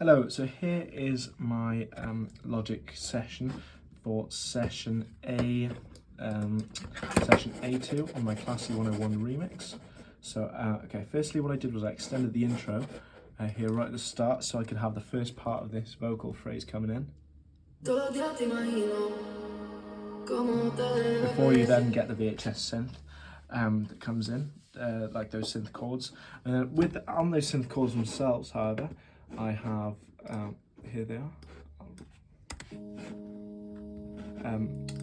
Hello, so here is my Logic session for session A2 on my Classy 101 remix. So, okay, firstly what I did was I extended the intro here right at the start so I could have the first part of this vocal phrase coming in. Before you then get the VHS synth that comes in, like those synth chords. And then on those synth chords themselves, however, I have, here they are.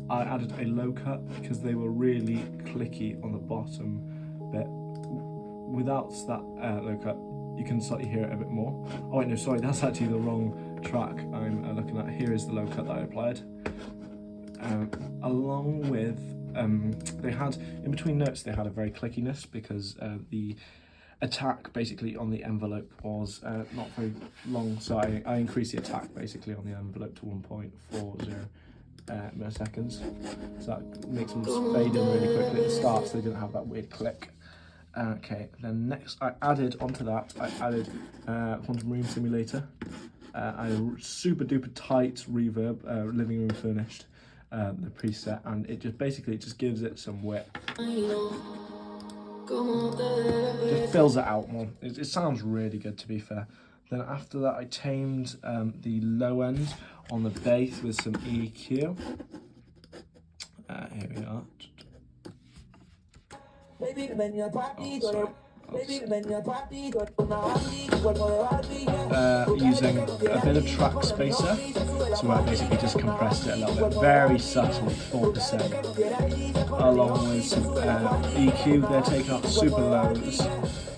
I added a low cut because they were really clicky on the bottom bit. Without that low cut, you can slightly hear it a bit more. Oh wait, no, sorry, that's actually the wrong track I'm looking at. Here is the low cut that I applied. Along with, they had, in between notes, they had a very clickiness because the attack basically on the envelope was not very long, so I increased the attack basically on the envelope to 1.40 milliseconds, so that makes them fade in really quickly at the start so they didn't have that weird click. Okay, then next I added onto that, Quantum Room Simulator, a super duper tight reverb, Living Room Furnished, the preset, and it just basically gives it some width. Just fills it out more. It sounds really good, to be fair. Then after that I tamed the low end on the bass with some EQ. Here we are. Using a bit of track spacer, so I basically just compressed it a little bit, very subtly, 4%, along with some EQ. They're taking up super lows,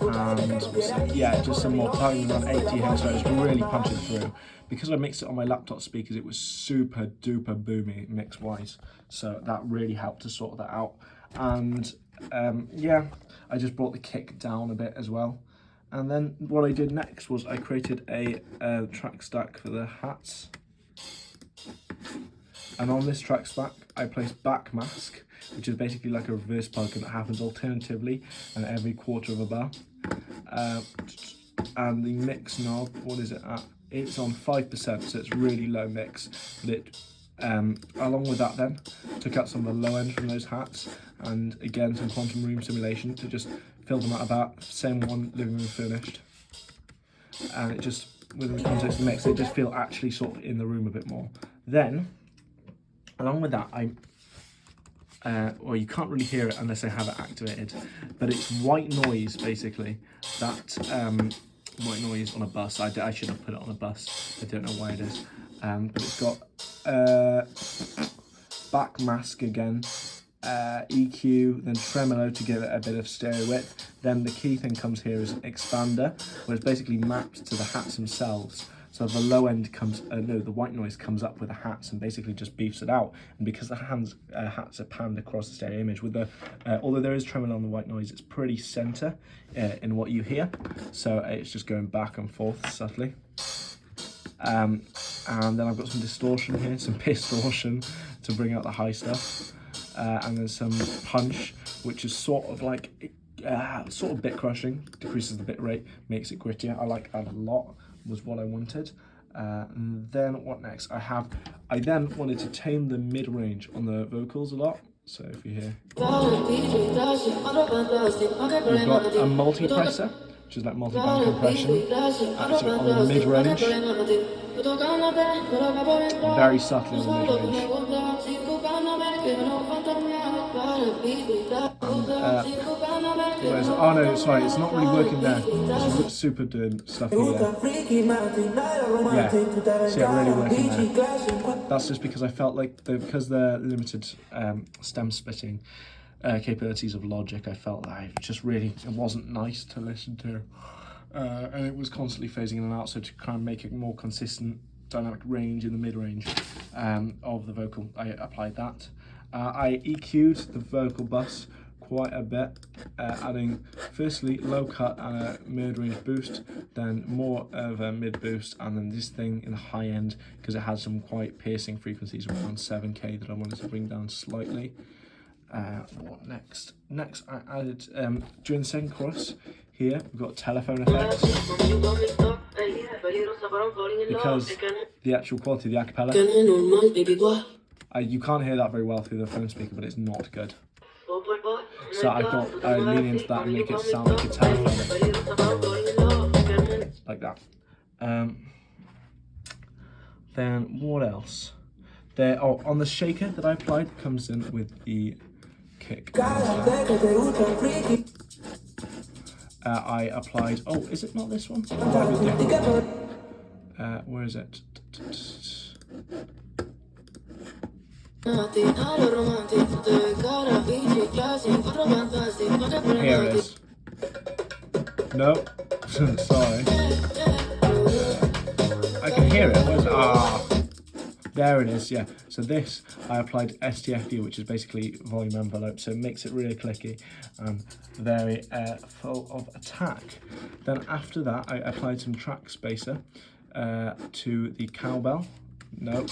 and yeah, just some more tongue around 80 Hz, so it's really punching through. Because I mixed it on my laptop speakers, it was super duper boomy mix wise, so that really helped to sort that out. And yeah, I just brought the kick down a bit as well. And then what I did next was I created a track stack for the hats. And on this track stack, I placed backmask, which is basically like a reverse plugin that happens alternatively and every quarter of a bar. And the mix knob, what is it at? It's on 5%, so it's really low mix. But it, along with that then, took out some of the low end from those hats, and again some Quantum Room Simulation to just fill them out about, same one, Living Room Furnished. And it just, within the context of the mix, they just feel actually sort of in the room a bit more. Then, along with that, well, you can't really hear it unless I have it activated, but it's white noise basically. That white noise on a bus. I should have put it on a bus. I don't know why it is. But it's got backmask again, EQ, then tremolo to give it a bit of stereo width. Then the key thing comes here is an expander, where it's basically mapped to the hats themselves. So the low end comes, the white noise comes up with the hats and basically just beefs it out. And because the hats are panned across the stereo image, with the, although there is tremolo on the white noise, it's pretty center in what you hear. So it's just going back and forth subtly. And then I've got some distortion here, some distortion to bring out the high stuff. And then some punch, which is sort of like, sort of bit crushing, decreases the bit rate, makes it grittier. I like that a lot, was what I wanted. And then what next? I then wanted to tame the mid-range on the vocals a lot. So if you hear, we've got a multi-presser, which is like multi-band compression, actually on the mid-range, very subtly on the mid-range. Oh no, sorry, it's not really working there. It's super doing stuff here. Yeah, see it really working there. That's just because I felt like, because they're limited stem splitting capabilities of Logic, I felt like it wasn't nice to listen to. And it was constantly phasing in and out, so to kind of make a more consistent dynamic range in the mid-range of the vocal, I applied that. I EQ'd the vocal bus quite a bit, adding firstly low cut and a mid-range boost, then more of a mid boost, and then this thing in the high end because it had some quite piercing frequencies around 7K that I wanted to bring down slightly. What next? Next I added, during the second chorus, here we've got telephone effects because the actual quality of the acapella, you can't hear that very well through the phone speaker, but it's not good. So I thought I'd lean into that and make it sound like a telephone, like that. Then what else? There, on the shaker that I applied comes in with the kick. I applied. Oh, is it not this one? Where is it? Here it is. No, sorry. I can hear it. Where's it? Ah, there it is. Yeah. So this I applied STFU, which is basically volume envelope, so it makes it really clicky and very full of attack. Then after that, I applied some track spacer to the cowbell. No,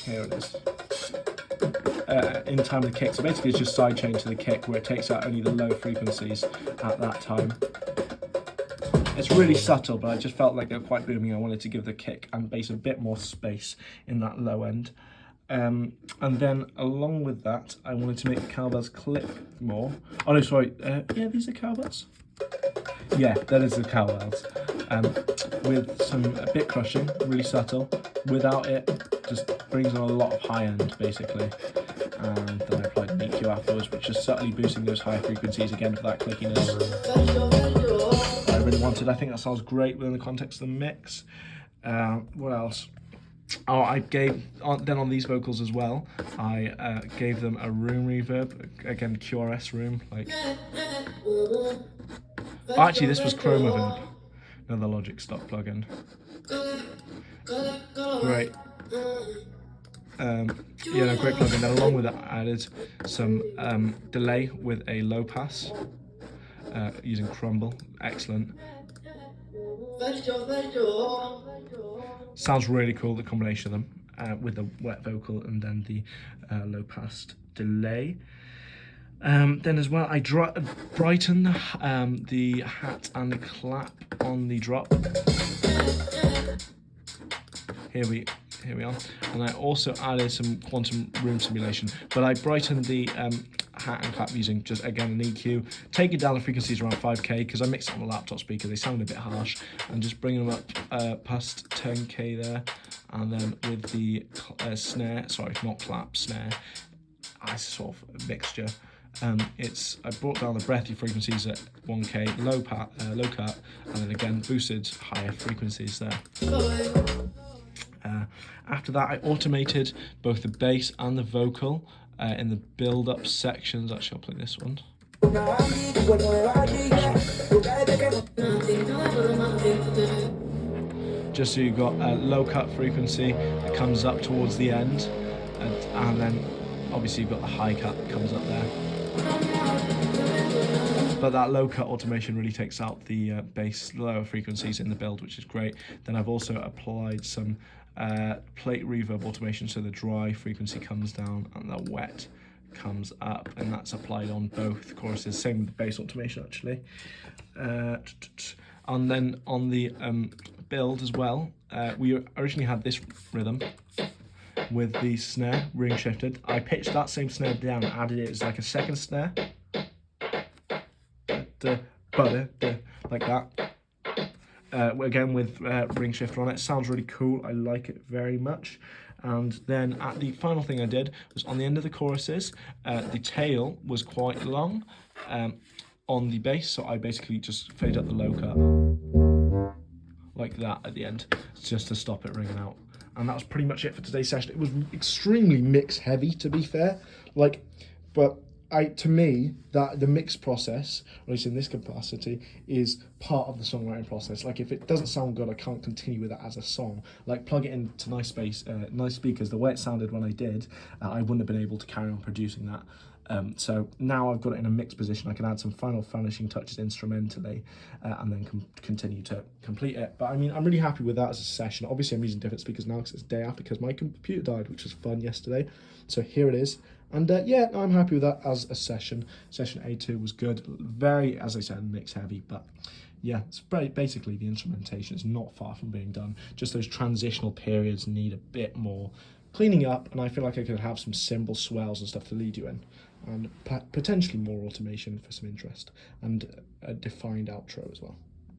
here it is. In time with the kick. So basically it's just sidechain to the kick where it takes out only the low frequencies at that time. It's really subtle, but I just felt like they were quite booming. I wanted to give the kick and bass a bit more space in that low end. And then along with that, I wanted to make the cowbells click more. Oh no, sorry, yeah, these are cowbells. Yeah, that is the cowbells. With some bit crushing, really subtle. Without it, just brings on a lot of high end, basically. And then I applied an EQ afterwards, which is subtly boosting those high frequencies again for that clickiness I really wanted. I think that sounds great within the context of the mix. What else? Oh, I gave, then on these vocals as well, I gave them a room reverb, again QRS room, like. Oh, actually this was Chroma Verb, another Logic stock plugin. Great. Yeah, no, great plugin. Then along with that, I added some delay with a low pass using Crumble. Excellent. Sounds really cool, the combination of them with the wet vocal and then the low pass delay. Then as well, I brightened the hat and the clap on the drop. Here we are. And I also added some quantum room simulation, but I brightened the hat and clap using just, again, an EQ, taking down the frequencies around 5k, because I mixed it on the laptop speaker, they sound a bit harsh, and just bringing them up past 10k there, and then with the snare, sorry, not clap, snare, I sort of mixture. I brought down the breathy frequencies at 1k, low cut, and then again boosted higher frequencies there. After that, I automated both the bass and the vocal in the build-up sections. Actually, I'll play this one. Just so you've got a low cut frequency that comes up towards the end, and then obviously you've got the high cut that comes up there. But that low cut automation really takes out the bass lower frequencies in the build, which is great. Then I've also applied some plate reverb automation, so the dry frequency comes down and the wet comes up, and that's applied on both choruses. Same with the bass automation actually. And then on the build as well, we originally had this rhythm with the snare ring shifted. I pitched that same snare down and added it as like a second snare, like that. Again with ring shifter on it. Sounds really cool. I like it very much. And then the final thing I did was on the end of the choruses, the tail was quite long on the bass, so I basically just faded up the low cut like that at the end, just to stop it ringing out. And that was pretty much it for today's session. It was extremely mix heavy, to be fair. But to me, that the mix process, at least in this capacity, is part of the songwriting process. Like, if it doesn't sound good, I can't continue with that as a song. Like, plug it into nice speakers. The way it sounded when I did, I wouldn't have been able to carry on producing that. So now I've got it in a mixed position. I can add some final finishing touches instrumentally and then continue to complete it. But I mean, I'm really happy with that as a session. Obviously, I'm using different speakers now because it's day out because my computer died, which was fun yesterday. So here it is. And yeah, I'm happy with that as a session. Session A2 was good. Very, as I said, mix heavy, but yeah, it's basically the instrumentation is not far from being done. Just those transitional periods need a bit more cleaning up, and I feel like I could have some cymbal swells and stuff to lead you in, and potentially more automation for some interest, and a defined outro as well.